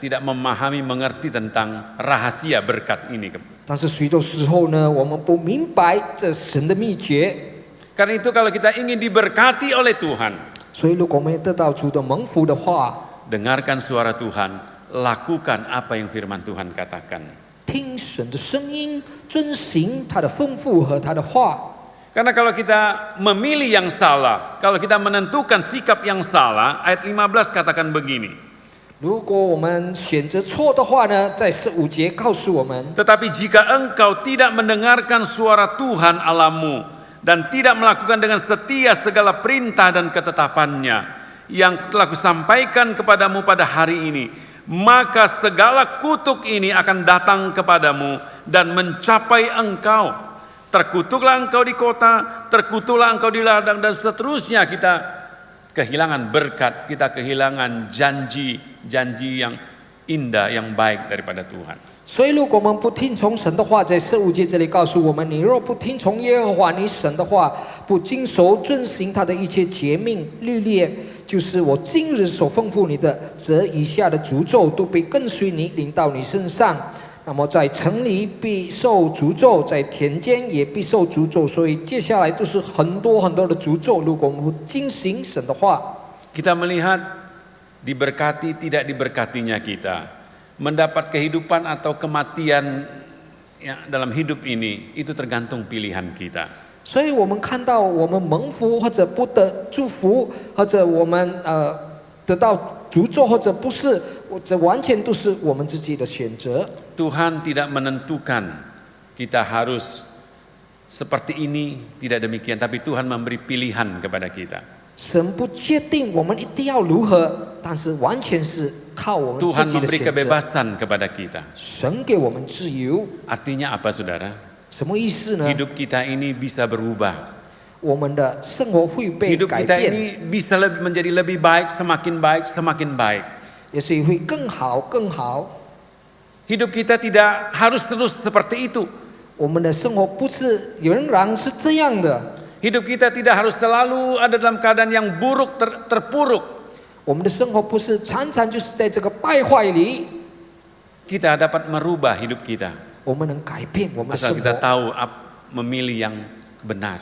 tidak memahami, mengerti tentang rahasia berkat ini. 但是许多时候呢，我们不明白这神的秘诀。 Karena itu kalau kita ingin diberkati oleh Tuhan, 所以如果我们得到主的蒙福的话， dengarkan suara Tuhan, lakukan apa yang firman Tuhan katakan. 听神的声音，遵行他的吩咐和他的话。 Karena kalau kita memilih yang salah, kalau kita menentukan sikap yang salah, ayat 15 katakan begini. 如果我们选择错的话呢，在15节告诉我们。 Tetapi jika engkau tidak mendengarkan suara Tuhan Allahmu dan tidak melakukan dengan setia segala perintah dan ketetapannya yang telah kusampaikan kepadamu pada hari ini, maka segala kutuk ini akan datang kepadamu dan mencapai engkau. Terkutuklah engkau di kota, terkutuklah engkau di ladang, dan seterusnya. Kita kehilangan berkat, kita kehilangan janji yang indah, yang baik daripada Tuhan. 所以，如果我们不听从神的话，在15节这里告诉我们：你若不听从耶和华你神的话，不谨守遵行他的一切诫命律例，就是我今日所吩咐你的，则以下的诅咒都被跟随你，临到你身上。那么，在城里必受诅咒，在田间也必受诅咒。所以，接下来都是很多很多的诅咒。如果我们不遵行神的话， Kita melihat diberkati tidak diberkatinya kita, mendapat kehidupan atau kematian ya, dalam hidup ini, itu tergantung pilihan kita. 所以我们看到我们蒙福或者不得祝福，或者我们得到诅咒或者不是，这完全都是我们自己的选择。 Tuhan tidak menentukan kita harus seperti ini, tidak demikian, tapi Tuhan memberi pilihan kepada kita. 神不决定我们一定要如何，但是完全是靠我们自 Tuhan 己的 memberi 选择。 kebebasan kepada kita. 神给我们自由， Artinya apa, saudara? 什么意思呢？ Hidup kita ini bisa berubah. 我们的生活会被 Hidup 改 kita 变， ini bisa menjadi lebih baik, semakin baik, semakin baik. 也许会更好更好。 Hidup kita tidak harus terus seperti itu. 我们的生活不是仍然是这样的， Hidup kita tidak harus selalu ada dalam keadaan yang buruk, terpuruk. 我们的生活不是常常就是在这个败坏里。 Kita dapat merubah hidup kita. 我们能改变我们的 Asal 生 kita 活， tahu memilih yang benar.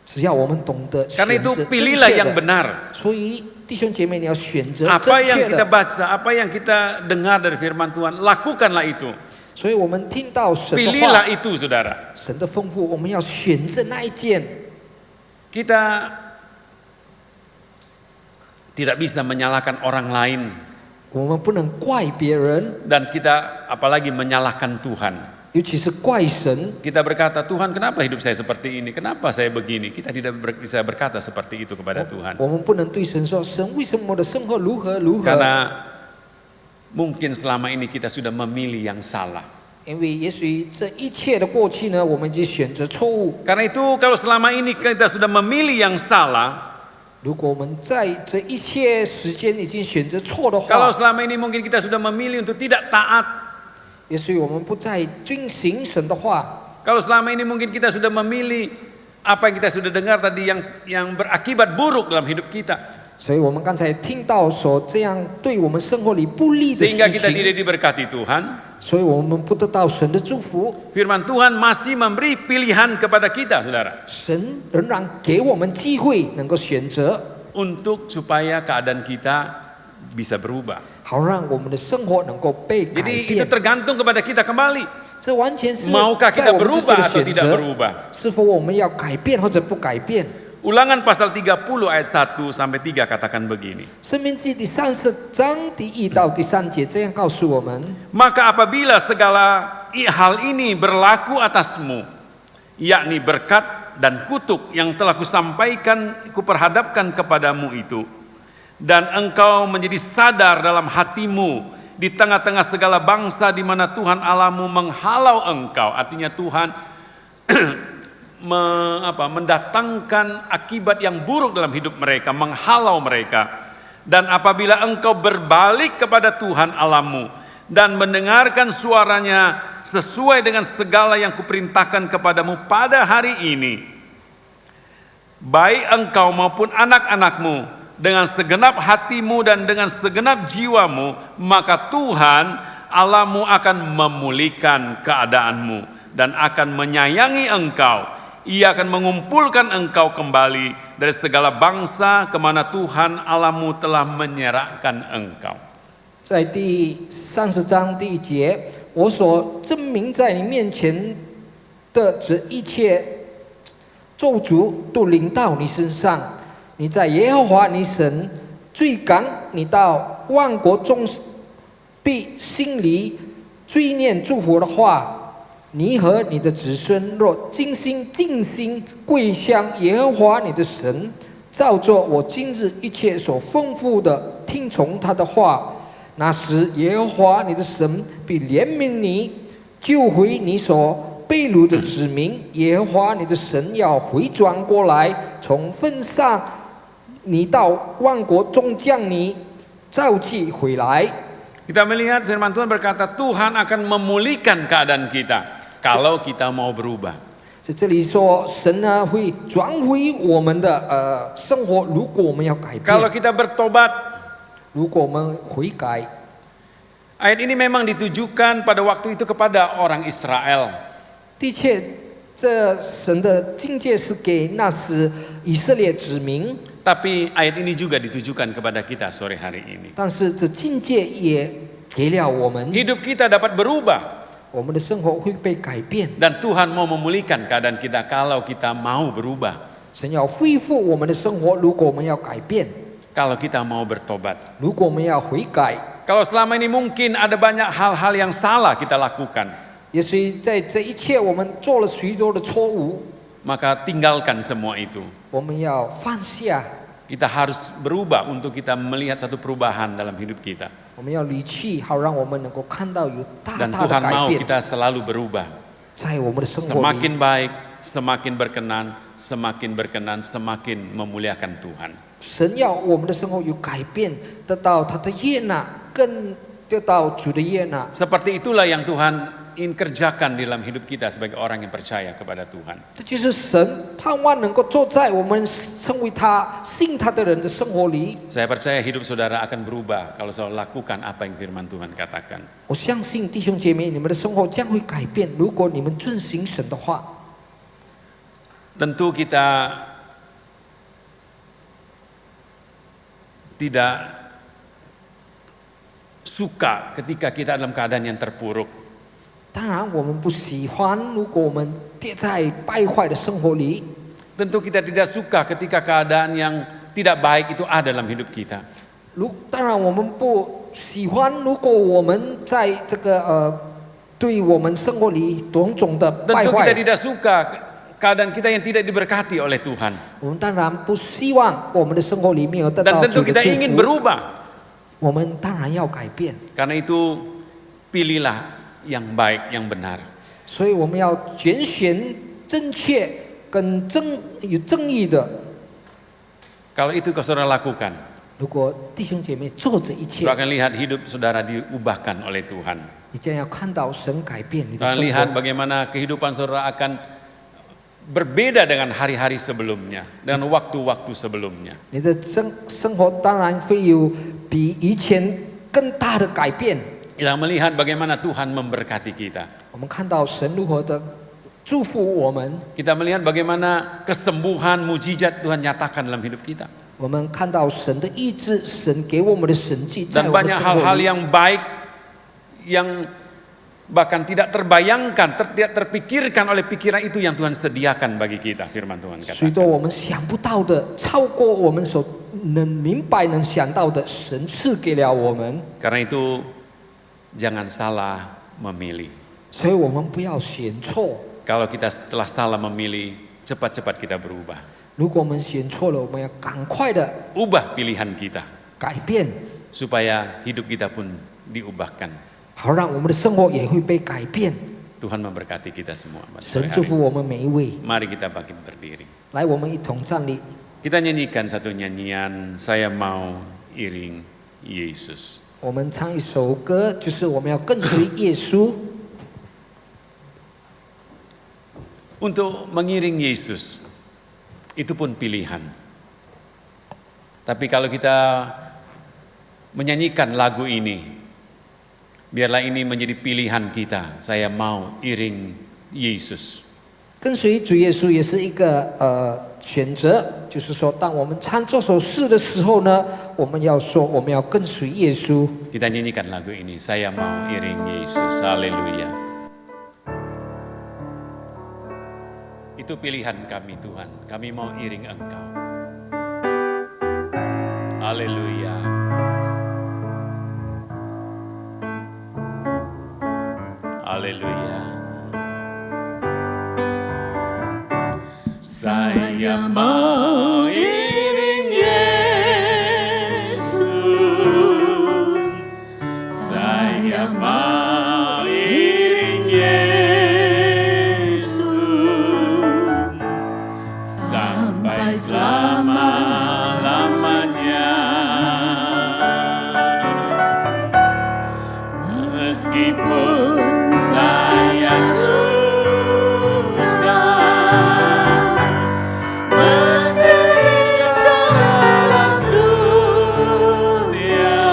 只要我们懂得 Karena 选 itu 择正 pilihlah 确 yang 的。 benar. 所以弟兄姐妹，你要选择正 Apa yang 确 kita 的。 baca, apa yang kita dengar dari firman Tuhan, lakukanlah itu. 所以我们听到神的 Pilihlah 话， itu, saudara. 神的吩咐，我们要选择那一件。 Kita tidak bisa menyalahkan orang lain, 我们不能怪别人， dan kita apalagi menyalahkan Tuhan. 尤其是怪神。 Kita berkata, Tuhan kenapa hidup saya seperti ini? Kenapa saya begini? Kita tidak bisa berkata seperti itu kepada Tuhan. 我们不能对神说：“神，为什么我的生活如何如何？” Karena mungkin selama ini kita sudah memilih yang salah. 因为也许这一切的过去呢，我们已经选择错误。 Karena itu kalau selama ini kita sudah memilih yang salah, 如果我们在这一切时间已经选择错的 kalau 话， selama ini mungkin kita sudah memilih untuk tidak taat, 也许我们不再遵行神的话， Kalau selama ini mungkin kita sudah memilih apa yang kita sudah dengar tadi yang berakibat buruk dalam hidup kita. 所以我们刚才听到说这样对我们生活里不利的 Sehingga 事 kita 情， tidak diberkati Tuhan. 所以我们不得到神的祝福。 Firman Tuhan masih memberi pilihan kepada kita, saudara. 神仍然给我们机会能够选择， Untuk supaya keadaan kita bisa berubah. 好让我们的生活能够被改 Jadi itu 变。 tergantung kepada kita kembali. 这完全是 Maukah 在 kita 我们自己 berubah 的 atau 选 tidak 择， berubah? 是否我们要改变或者不改变。 Ulangan pasal 30 ayat 1 sampai 3 katakan begini. 申命记第30章第1到第3节这样告诉我们： Maka apabila segala hal ini berlaku atasmu, yakni berkat dan kutuk yang telah kuperhadapkan kepadamu itu, dan engkau menjadi sadar dalam hatimu di tengah-tengah segala bangsa di mana Tuhan Allahmu menghalau engkau, artinya Tuhan mendatangkan akibat yang buruk dalam hidup mereka, menghalau mereka. Dan apabila engkau berbalik kepada Tuhan Allahmu dan mendengarkan suaranya sesuai dengan segala yang kuperintahkan kepadamu pada hari ini, baik engkau maupun anak-anakmu, dengan segenap hatimu dan dengan segenap jiwamu, maka Tuhan Allahmu akan memulihkan keadaanmu dan akan menyayangi engkau. Ia akan mengumpulkan engkau kembali dari segala bangsa kemana Tuhan Allahmu telah menyerahkan engkau. 在第30章第1节，我所证明在你面前的这一切咒诅都临到你身上。你在耶和华你神追赶你到万国中，必心里追念祝福的话。你和你的子孙若尽心尽心跪向耶和华你的神，照做我今日一切所吩咐的，听从他的话，那时耶和华你的神必怜悯你，救回你所被掳的子民。耶和华你的神要回转过来，从分散你到万国中将你召集回来。 Kita melihat firman Tuhan berkata Tuhan akan memulihkan keadaan kita kalau kita mau berubah. 在这里说，神呢会转回我们的生活，如果我们要改 Kalau 变， kita bertobat. 如果我们悔改。 Ayat ini memang ditujukan pada waktu itu kepada orang Israel. 的确，这神的境界是给那时以色列子民， Tapi ayat ini juga ditujukan kepada kita sore hari ini. 但是这境界也给了我们， Hidup kita dapat berubah. 我们的生活会被改变。 Dan Tuhan mau memulihkan keadaan kita kalau kita mau berubah. 神要恢复我们的生活，如果我们要改变， Kalau kita mau bertobat. 如果我们要悔改， Kalau selama ini mungkin ada banyak hal-hal yang salah kita lakukan. 也许在这一切我们做了许多的错误， Maka tinggalkan semua itu. 我们要放下， Kita harus berubah untuk kita melihat satu perubahan dalam hidup kita. 我们要离去，好让我们能够看到有大 Dan 大的 Tuhan 改 mau 变 kita selalu berubah. 在我们的生活里。 Semakin baik, semakin berkenan, semakin memuliakan Tuhan. 神要我们的生活有改变，得到他的悦纳，更得到主的悦纳。 Seperti itulah yang Tuhan ingin kerjakan di dalam hidup kita sebagai orang yang percaya kepada Tuhan. 这就是神盼望能够坐在我们成为他信他的人的生活里。 Saya percaya hidup saudara akan berubah kalau saudara lakukan apa yang firman Tuhan katakan. 我相信弟兄姐妹，你们的生活将会改变，如果你们遵行神的话。 Tentu kita tidak suka ketika kita dalam keadaan yang terpuruk. 当然，我们不喜欢，如果我们跌在败坏的生活里。 Tentu kita tidak suka ketika keadaan yang tidak baik itu ada dalam hidup kita. 当然，我们不喜欢，如果我们在这个对我们生活里种种的败 Tentu 坏 kita，tidak suka keadaan kita yang tidak diberkati oleh Tuhan. 我们当然不希望我们的生活里面有得 Dan 到 tentu 主的 kita 祝 ingin 福。 berubah. 我们当然要改变， Karena itu pilihlah yang baik, yang benar. 所以我们要拣选正确跟有正义的。 Kalau itu kau saudara lakukan, 如果弟兄姐妹做这一切 Saudara，akan lihat hidup saudara diubahkan oleh Tuhan. 你将要看到神改变你的 Saudara 生 lihat 活。 bagaimana kehidupan saudara akan berbeda dengan hari-hari sebelumnya, dengan waktu-waktu sebelumnya. 你的生活当然会有比以前更大的改变。 Kita melihat bagaimana Tuhan memberkati kita. 我们看到神如何的祝福我们， Kita melihat bagaimana kesembuhan, mujizat Tuhan nyatakan dalam hidup kita. 我们看到神的意志，神给我们的神迹在 Dan 我们 banyak 生活 hal-hal 里。 yang baik yang bahkan tidak terbayangkan, tidak terpikirkan oleh pikiran itu yang Tuhan sediakan bagi kita. Firman Tuhan 许多 katakan. 我们想不到的，超过我们所能明白、能想到的，神赐给了我们。 Karena itu jangan salah memilih. 所以我们不要选错。 Kalau kita setelah salah memilih, cepat-cepat kita berubah. 如果我们选错了，我们要赶快的 Ubah pilihan kita 改变， supaya hidup kita pun diubahkan. 好让我们的生活也会被改变。 Tuhan memberkati kita semua. 神 Sore 祝 hari 福我们每一位。 ini. Mari kita bangkit berdiri. 来，我们一同站立。 Kita nyanyikan satu nyanyian, saya mau iring Yesus. 我们唱一首歌，就是我们要跟随耶稣。 Untuk mengiring Yesus, itu pun pilihan. Tapi kalau kita menyanyikan lagu ini, biarlah ini menjadi pilihan kita. Saya mau iring Yesus. 跟随主耶稣也是一个选择，就是说，当我们唱这首诗的时候呢，我们要说我们要跟随耶稣。 Kita nyanyikan lagu ini, saya mau iring Yesus. Haleluya. Itu pilihan kami Tuhan, kami mau iring Engkau. Haleluya. Haleluya. Saya mau iring Yesus. Saya mau iring Yesus sampai selama-lamanya. Meskipun saya susah menderita dalam dunia,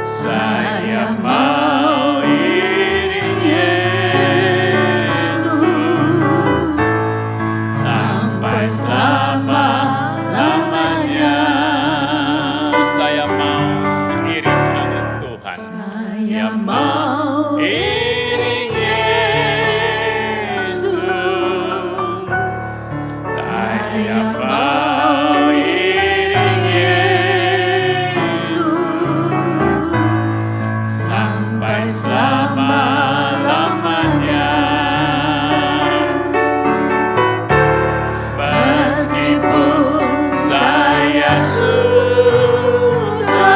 saya mau iring Yesus sampai selama-lamanya. Saya mau iring Tuhan. Saya mau iring Yesus. Saya mau iring Yesus sampai selama-lamanya. Meskipun saya susah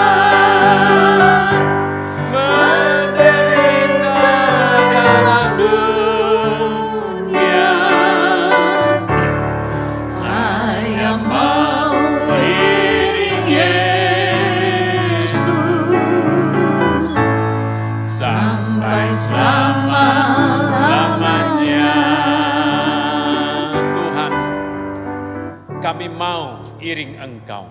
menderita dalam dunia, saya mau iring Yesus sampai selama-lamanya. Tuhan, kami mau iring Engkau.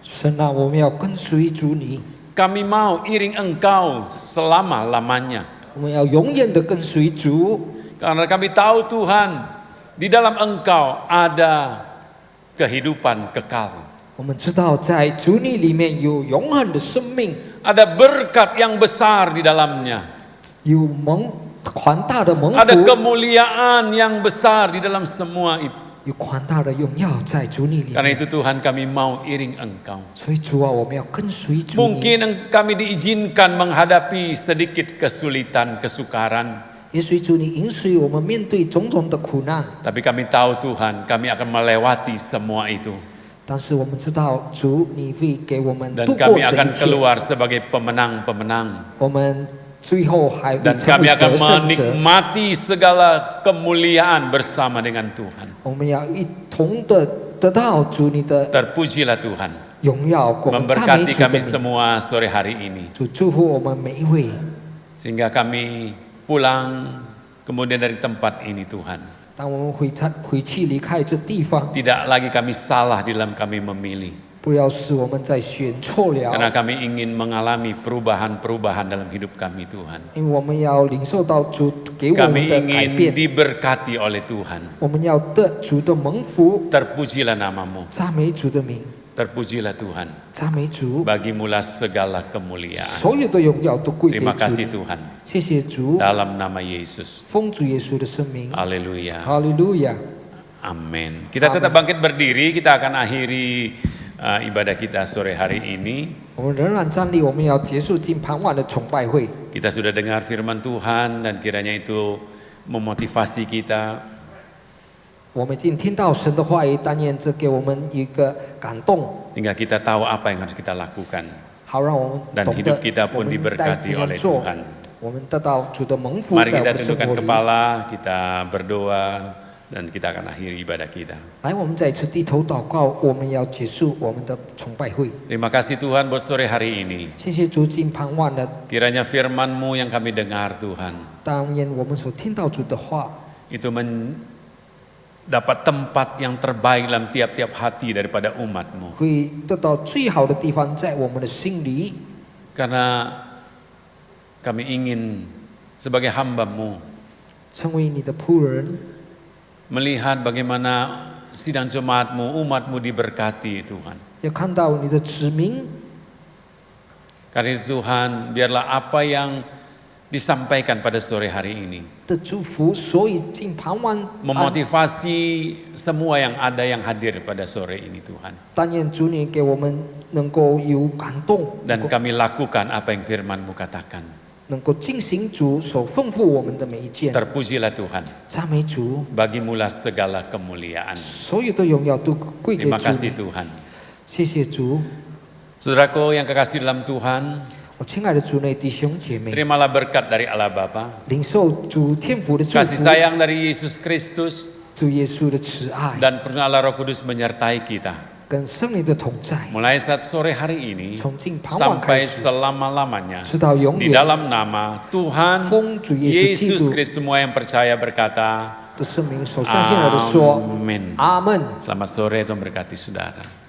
神啊，我们要跟随主你， Kami mau iring Engkau selama-lamanya. 我们要永远的跟随主， Karena kami tahu Tuhan, di dalam Engkau ada kehidupan kekal. 我们知道在主你里面有永恒的生命， Ada berkat yang besar di dalamnya. 有宽大的蒙 Ada 福， kemuliaan yang besar di dalam semua itu. 有宽大的荣耀在主你里 Karena 面。 itu Tuhan kami mau iring Engkau. 所以主啊，我们要跟随主你。 Mungkin kami diizinkan menghadapi sedikit kesulitan, kesukaran. 也许主你允许我们面对种种的苦难， Tapi kami tahu Tuhan, kami akan melewati semua itu. 但是我们知道主你会给我们 Dan 度过 kami 这 akan 一切， keluar sebagai pemenang-pemenang. 我们最后还会 Dan 成 kami 为 akan 得胜者。 menikmati segala kemuliaan bersama dengan Tuhan. 我们要一同的得得到主你的 Terpujilah Tuhan, 荣耀，我们赞美 memberkati 主的 kami 名。 semua sore hari ini. 主祝福我们每一位， Sehingga kami pulang kemudian dari tempat ini Tuhan. 当我们回去离开这地方， Tidak lagi kami salah di dalam kami memilih. 不要使我们再选错 Karena 了， kami ingin mengalami perubahan-perubahan dalam hidup kami Tuhan. 因为我们要领受到主给我们 Kami 的改 ingin 变， diberkati oleh Tuhan. 我们要得主的蒙福， Terpujilah namamu, 赞美主的名， terpujilah Tuhan. 赞美主， Bagimulah segala kemuliaan. 所有的荣耀都归给 Terima 主 kasih 的。 Tuhan. 谢谢主， Dalam nama Yesus. 奉主耶稣的圣名， Haleluya. 哈利路亚。 Amin. Kita tetap bangkit berdiri, kita akan akhiri ibadah kita sore hari ini. 我们仍然站立，我们要结束今傍晚的崇拜会。 Kita sudah dengar firman Tuhan dan kiranya itu memotivasi kita 我们已经听到神的话语，但愿这给我们一个感动， hingga kita tahu apa yang harus kita lakukan 好让我们 dan 懂 hidup 得 kita 我 pun 们该 diberkati 怎样 oleh 做， Tuhan. 我们得到主的蒙福 Mari 在我 kita 们的生 tundukkan 活里。 kepala, kita berdoa dan kita akan akhiri ibadah kita. 来，我们再次低头祷告，我们要结束我们的崇拜会。 Terima kasih Tuhan buat sore hari ini. 谢谢主，今傍晚的， Kiranya firman-Mu yang kami dengar Tuhan, 但愿我们所听到主的话， itu mendapat tempat yang terbaik dalam tiap-tiap hati daripada umat-Mu. 会得到最好的地方在我们的心里， Karena kami ingin sebagai hamba-Mu 成为你的仆人， melihat bagaimana sidang jemaat-Mu, umat-Mu diberkati Tuhan. 要看到你的子民。 Karena itu Tuhan, biarlah apa yang disampaikan pada sore hari ini 的祝福，所以今傍晚 memotivasi semua yang ada yang hadir pada sore ini Tuhan. 但愿主你给我们能够有感动， Dan kami lakukan apa yang firman-Mu katakan. 能够进行主所吩咐我们的每一件。 Terpujilah Tuhan, 赞美主， bagimulah segala kemuliaan. 所有的荣耀都归给 Terima 主 kasih 你。 Tuhan. 谢谢主， Saudaraku yang kekasih dalam Tuhan, 我亲爱的主内弟兄姐妹， terimalah berkat dari Allah Bapa, 领受主天父的祝 kasih 福， sayang dari Yesus Kristus, 主耶稣的慈爱 dan penuh Allah Roh Kudus menyertai kita. 跟圣灵的同在， Mulai saat sore hari ini 从今傍晚 sampai 开始， selama-lamanya 直到永 di 远 dalam nama Tuhan 奉主耶稣基 Yesus 督 Kristus, semua yang percaya berkata 的圣名所相信我的说， Amin. 阿门。 Selamat sore, Tuhan berkati saudara.